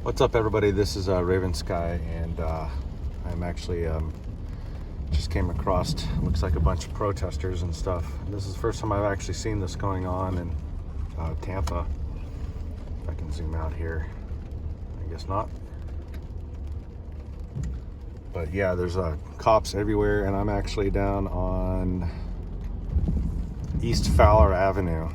What's up, everybody? This is RavenSky, and I'm actually just came across, looks like a bunch of protesters and stuff. This is the first time I've actually seen this going on in Tampa. If I can zoom out here, I guess not. But yeah, there's cops everywhere, and I'm actually down on East Fowler Avenue.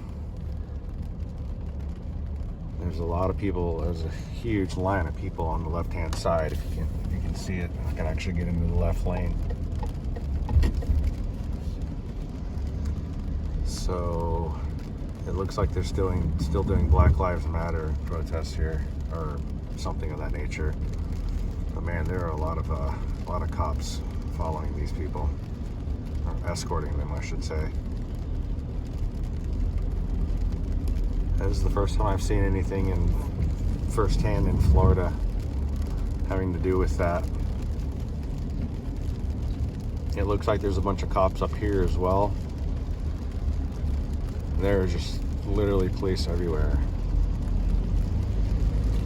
There's a lot of people. There's a huge line of people on the left-hand side. If you can see it, I can actually get into the left lane. So it looks like they're still doing Black Lives Matter protests here, or something of that nature. But man, there are a lot of cops following these people, or escorting them, I should say. This is the first time I've seen anything firsthand in Florida having to do with that. It looks like there's a bunch of cops up here as well. There are just literally police everywhere,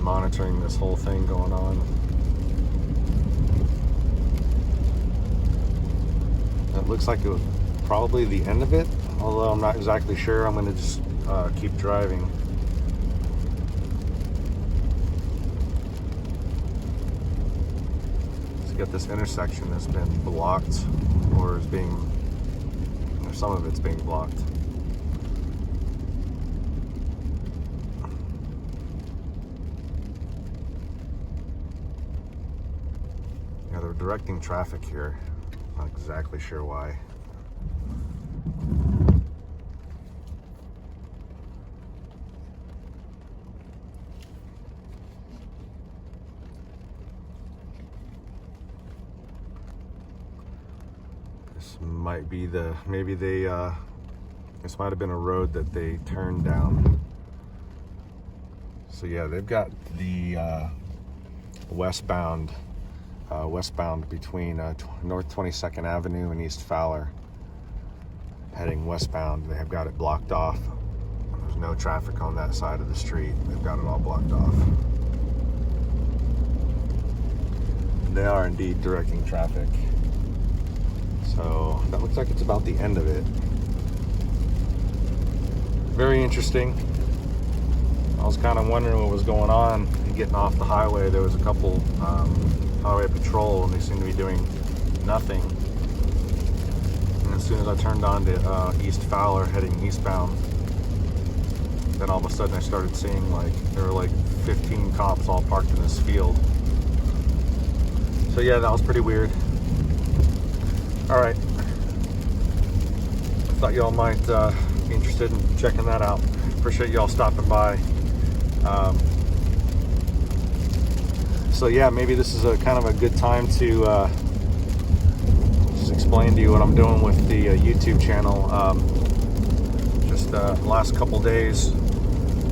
monitoring this whole thing going on. It looks like it was probably the end of it, although I'm not exactly sure. I'm going to just keep driving. It's got this intersection that's been blocked, or some of it's being blocked. Yeah, they're directing traffic here. Not exactly sure why. This might be this might have been a road that they turned down. So yeah, they've got the westbound between North 22nd Avenue and East Fowler, heading westbound. They have got it blocked off. There's no traffic on that side of the street. They've got it all blocked off. They are indeed directing traffic. So that looks like it's about the end of it. Very interesting. I was kind of wondering what was going on getting off the highway. There was a couple highway patrol, and they seemed to be doing nothing. And as soon as I turned on to East Fowler heading eastbound, then all of a sudden I started seeing there were 15 cops all parked in this field. So yeah, that was pretty weird. Alright, thought y'all might be interested in checking that out. Appreciate y'all stopping by. So yeah, maybe this is a kind of a good time to just explain to you what I'm doing with the YouTube channel. The last couple days,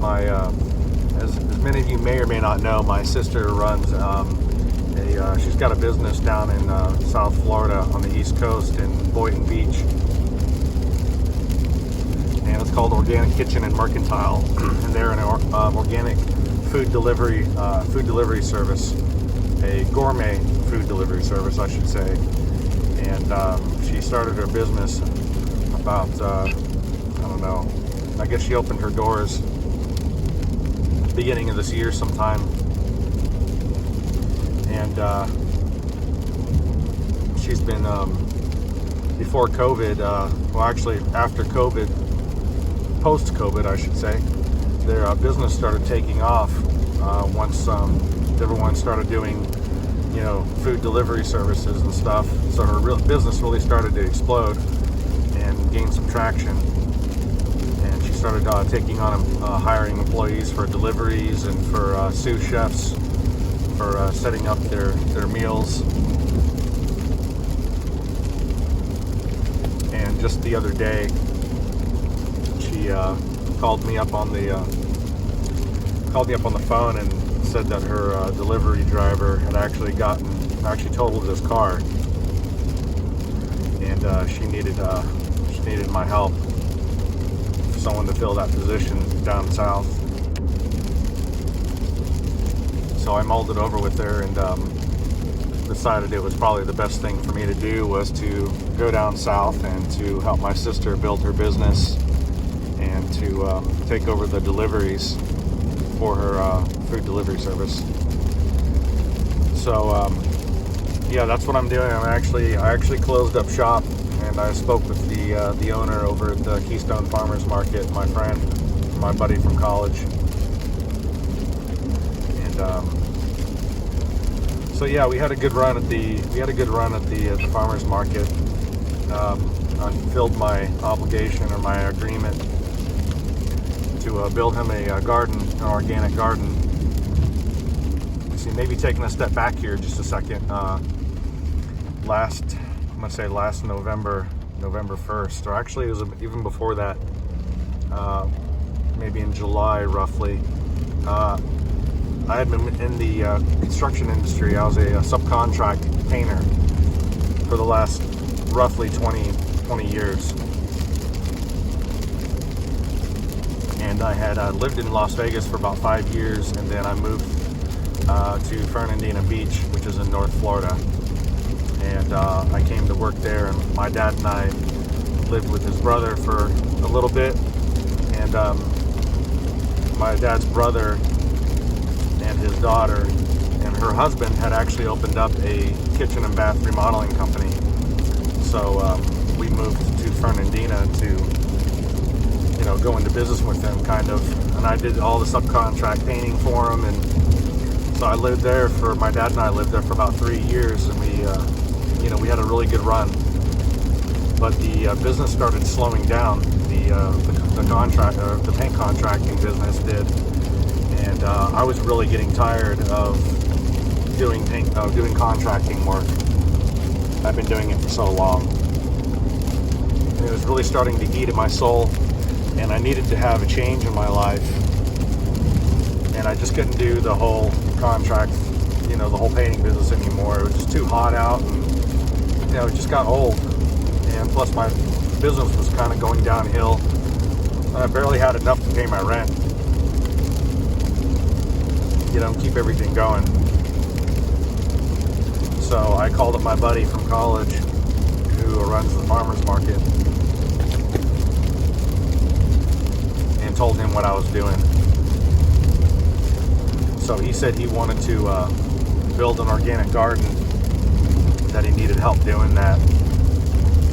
as many of you may or may not know, my sister runs she's got a business down in South Florida on the East Coast in Boynton Beach, and it's called Organic Kitchen and Mercantile, and they're an organic food delivery service, a gourmet food delivery service, I should say. And she started her business about I don't know, I guess she opened her doors beginning of this year sometime. And she's been, before COVID, well actually after COVID, post-COVID I should say, their business started taking off once everyone started doing, food delivery services and stuff. So her business really started to explode and gain some traction. And she started taking on hiring employees for deliveries and for sous chefs, for setting up their meals. And just the other day, she called me up on the phone and said that her delivery driver had actually totaled his car, and she needed my help, someone to fill that position down south. So I mulled it over with her and decided it was probably the best thing for me to do was to go down south and to help my sister build her business and to take over the deliveries for her food delivery service. So yeah, that's what I'm doing. I actually closed up shop, and I spoke with the owner over at the Keystone Farmers Market, my friend, my buddy from college, and so yeah, we had a good run at the farmers market. I fulfilled my obligation or my agreement to build him a garden, an organic garden. See, maybe taking a step back here just a second. Last November 1st, or actually it was even before that, maybe in July roughly. I had been in the construction industry. I was a subcontract painter for the last roughly 20 years. And I had lived in Las Vegas for about 5 years, and then I moved to Fernandina Beach, which is in North Florida. And I came to work there, and my dad and I lived with his brother for a little bit. And my dad's brother and his daughter and her husband had actually opened up a kitchen and bath remodeling company. So we moved to Fernandina to, go into business with them, kind of. And I did all the subcontract painting for them. And so my dad and I lived there for about 3 years, and we had a really good run. But the business started slowing down. The paint contracting business did. And I was really getting tired of doing contracting work. I've been doing it for so long. And it was really starting to eat at my soul, and I needed to have a change in my life. And I just couldn't do the whole contract, the whole painting business anymore. It was just too hot out, and it just got old. And plus my business was kind of going downhill. I barely had enough to pay my rent. Keep everything going. So I called up my buddy from college who runs the farmers market and told him what I was doing. So he said he wanted to build an organic garden, that he needed help doing that.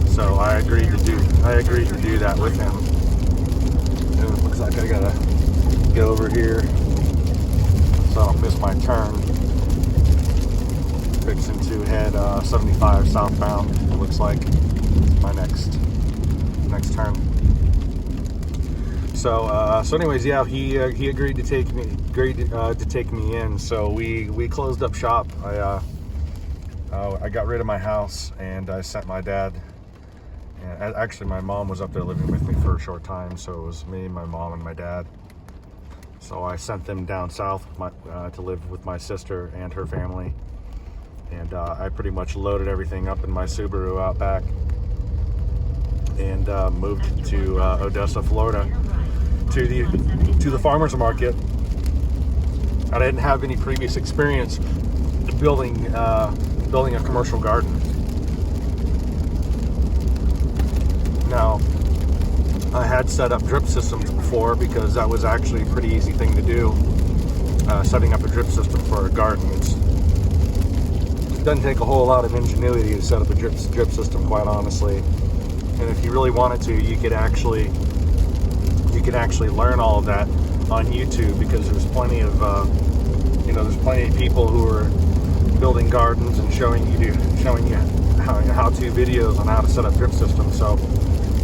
So I agreed to do that with him. It looks like I gotta go over here so I don't miss my turn. Fixing to head 75 southbound. It looks like my next turn. So anyways, yeah, he agreed to take me in. So we closed up shop. I got rid of my house, and I sent my dad. And actually, my mom was up there living with me for a short time, so it was me, my mom, and my dad. So I sent them down south to live with my sister and her family. And I pretty much loaded everything up in my Subaru out back and moved to Odessa, Florida, to the farmers market. I didn't have any previous experience building a commercial garden. Now, I had set up drip systems before, because that was actually a pretty easy thing to do. Setting up a drip system for a garden. It doesn't take a whole lot of ingenuity to set up a drip system, quite honestly. And if you really wanted to, you could actually learn all of that on YouTube, because there's plenty of people who are building gardens and showing you how-to videos on how to set up drip systems. So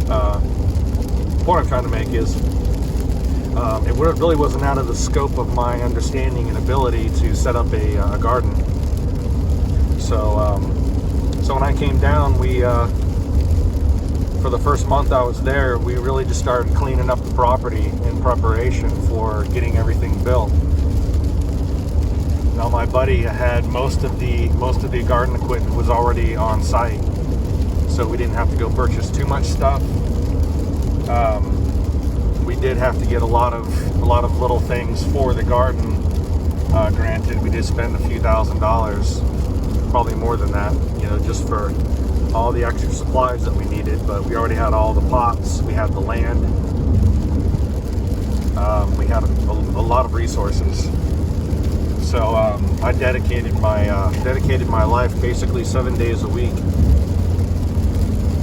the point I'm trying to make is it really wasn't out of the scope of my understanding and ability to set up a garden. So when I came down, for the first month I was there, we really just started cleaning up the property in preparation for getting everything built. Now my buddy had most of the garden equipment was already on site, so we didn't have to go purchase too much stuff. We did have to get a lot of little things for the garden Granted, we did spend a few $1,000s, probably more than that, just for all the extra supplies that we needed. But we already had all the pots, we had the land, we had a lot of resources. So I dedicated my life basically 7 days a week,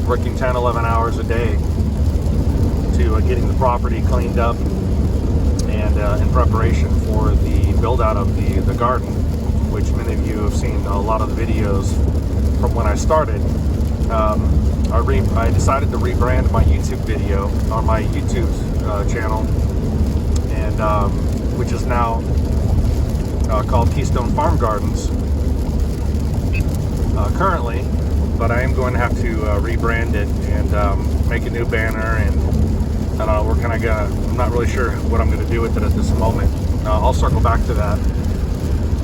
working 10, 11 hours a day to getting the property cleaned up and in preparation for the build out of the garden, which many of you have seen a lot of the videos from when I started. I decided to rebrand my YouTube video on my YouTube channel, and which is now called Keystone Farm Gardens currently, but I am going to have to rebrand it and make a new banner, and we're kind of gonna, I'm not really sure what I'm going to do with it at this moment. I'll circle back to that.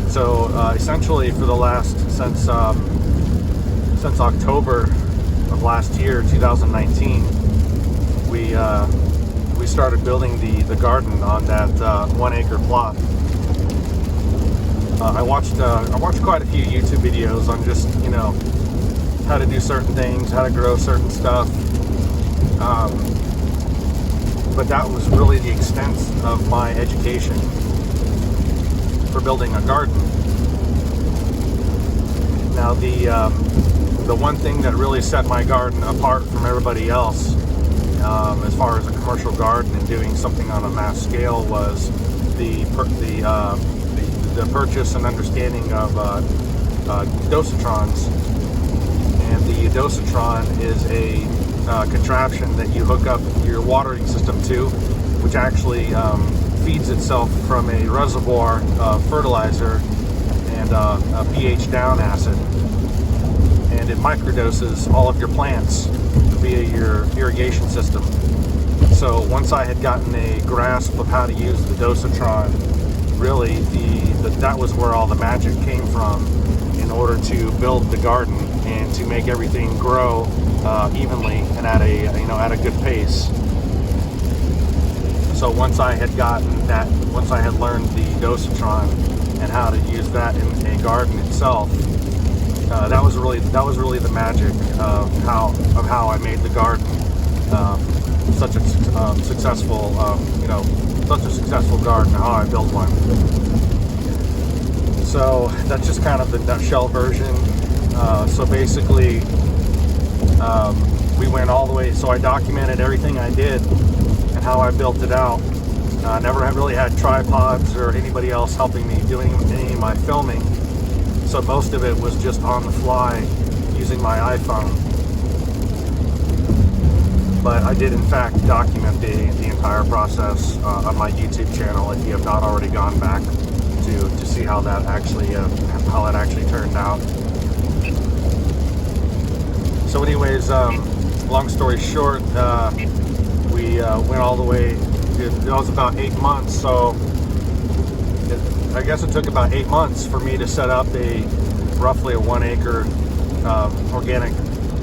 So essentially for the last, since October of last year, 2019, we started building the garden on that 1 acre plot. I watched quite a few YouTube videos on just, how to do certain things, how to grow certain stuff. But that was really the extent of my education for building a garden. Now the one thing that really set my garden apart from everybody else, as far as a commercial garden and doing something on a mass scale, was the purchase and understanding of dosatrons. And the dosatron is a contraption that you hook up your watering system to, which actually feeds itself from a reservoir of fertilizer and a pH down acid, and it microdoses all of your plants via your irrigation system. So once I had gotten a grasp of how to use the dosatron, really that was where all the magic came from in order to build the garden and to make everything grow evenly and at a good pace. So once I had learned the dosatron and how to use that in a garden itself, that was really the magic of how I made the garden such a successful garden, how I built one. So that's just kind of the nutshell version. So basically, we went all the way. So I documented everything I did and how I built it out. I never really had tripods or anybody else helping me doing any of my filming. So most of it was just on the fly using my iPhone. But I did in fact document the entire process on my YouTube channel. If you have not already gone back to see how that actually turned out. So anyways, long story short, we went all the way. It was about 8 months. So I guess it took about 8 months for me to set up roughly a 1 acre organic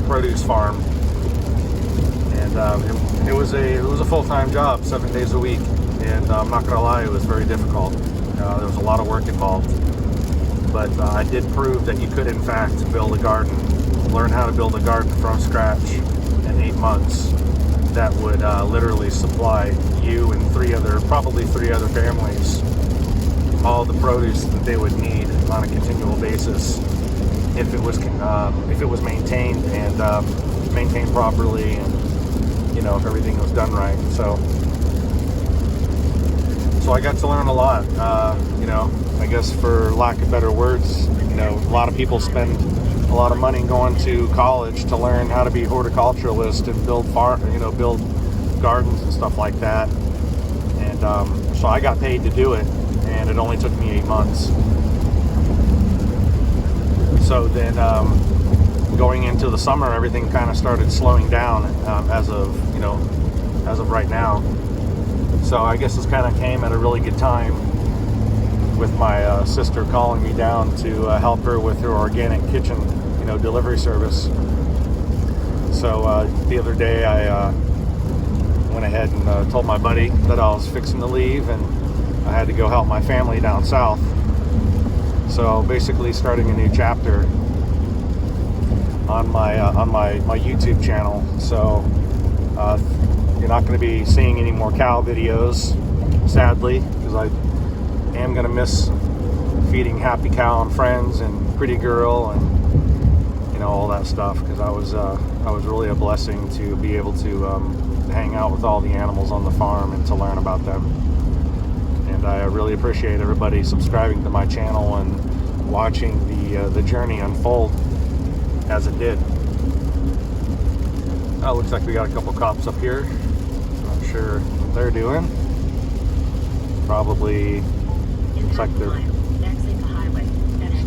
produce farm, and it was a full-time job, 7 days a week, and I'm not gonna lie, it was very difficult. There was a lot of work involved, but I did prove that you could in fact build a garden, learn how to build a garden from scratch in 8 months that would literally supply you and probably three other families all the produce that they would need on a continual basis if it was maintained and maintained properly, and if everything was done right. So I got to learn a lot. I guess for lack of better words, a lot of people spend a lot of money going to college to learn how to be horticulturalist and build gardens and stuff like that. And so I got paid to do it, and it only took me 8 months. So then going into the summer, everything kind of started slowing down as of right now. So I guess this kind of came at a really good time, with my sister calling me down to help her with her organic kitchen, delivery service. So the other day I went ahead and told my buddy that I was fixing to leave, and I had to go help my family down south. So basically starting a new chapter on my YouTube channel. So you're not going to be seeing any more cow videos, sadly, because I am going to miss feeding Happy Cow and Friends and Pretty Girl and, you know, all that stuff, because I was really a blessing to be able to hang out with all the animals on the farm and to learn about them. And I really appreciate everybody subscribing to my channel and watching the journey unfold as it did. Oh, looks like we got a couple cops up here. Not sure what they're doing. Probably looks like they're.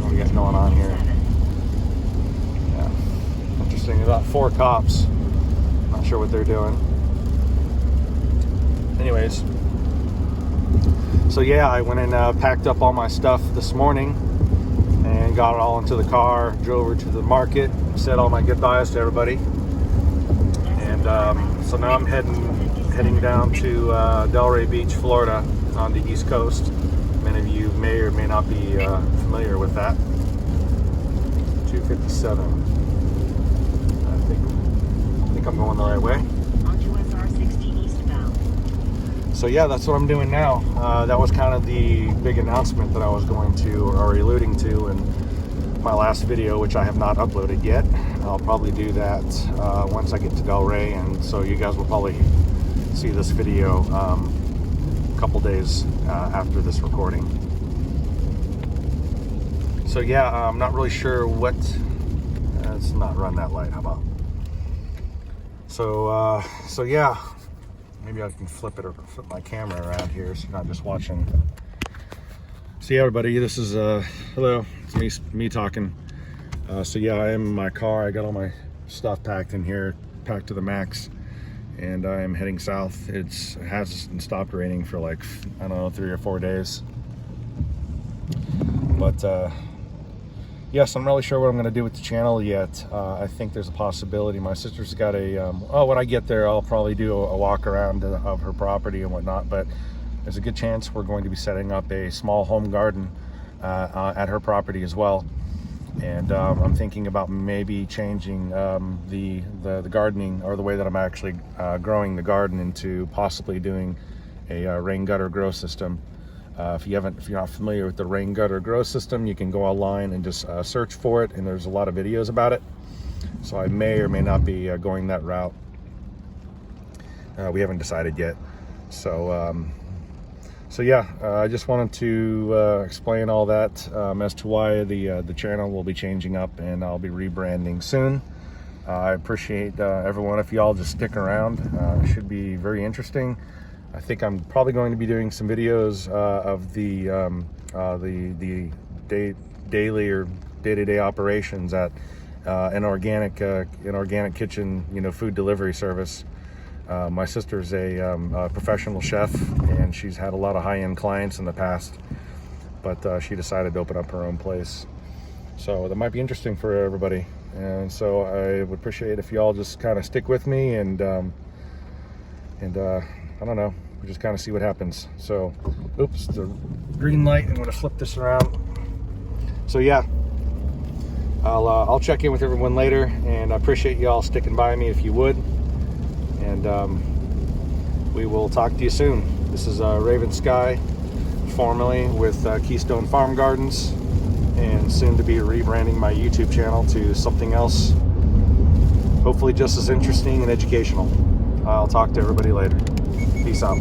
What we got going on here? Yeah, interesting. About 4 cops. Not sure what they're doing. Anyways, so yeah, I went and packed up all my stuff this morning and got it all into the car. Drove over to the market, said all my goodbyes to everybody, and so now I'm heading down to Delray Beach, Florida, on the East Coast. Many of you may or may not be familiar with that. 257. I think I'm going the right way. So yeah, that's what I'm doing now. That was kind of the big announcement that I was going to, or alluding to, in my last video, which I have not uploaded yet. I'll probably do that once I get to Delray, and so you guys will probably see this video a couple days after this recording. So yeah, I'm not really sure what. Let's not run that light. How about? So yeah. Maybe I can flip my camera around here so you're not just watching. So yeah, everybody, this is hello, it's me talking. So yeah, I am in my car. I got all my stuff packed in here, packed to the max, and I am heading south. It hasn't stopped raining for like, I don't know, 3 or 4 days. But yes, I'm not really sure what I'm going to do with the channel yet. I think there's a possibility. My sister's got a, when I get there, I'll probably do a walk around of her property and whatnot, but there's a good chance we're going to be setting up a small home garden at her property as well. And I'm thinking about maybe changing the gardening, or the way that I'm actually growing the garden, into possibly doing a rain gutter grow system. If you're not familiar with the rain gutter grow system, you can go online and just search for it, and there's a lot of videos about it. So I may or may not be going that route. We haven't decided yet. So yeah, I just wanted to explain all that as to why the channel will be changing up, and I'll be rebranding soon. I appreciate everyone if y'all just stick around. It should be very interesting. I think I'm probably going to be doing some videos of the daily or day-to-day operations at an organic kitchen, food delivery service. My sister's a professional chef, and she's had a lot of high-end clients in the past, but she decided to open up her own place. So that might be interesting for everybody, and so I would appreciate if y'all just kind of stick with me, and I don't know, we just kind of see what happens. So, oops, the green light. I'm going to flip this around. So yeah, I'll check in with everyone later, and I appreciate y'all sticking by me if you would. And we will talk to you soon. This is RavenSky, formerly with Keystone Farm Gardens, and soon to be rebranding my YouTube channel to something else, hopefully just as interesting and educational. I'll talk to everybody later. Peace out.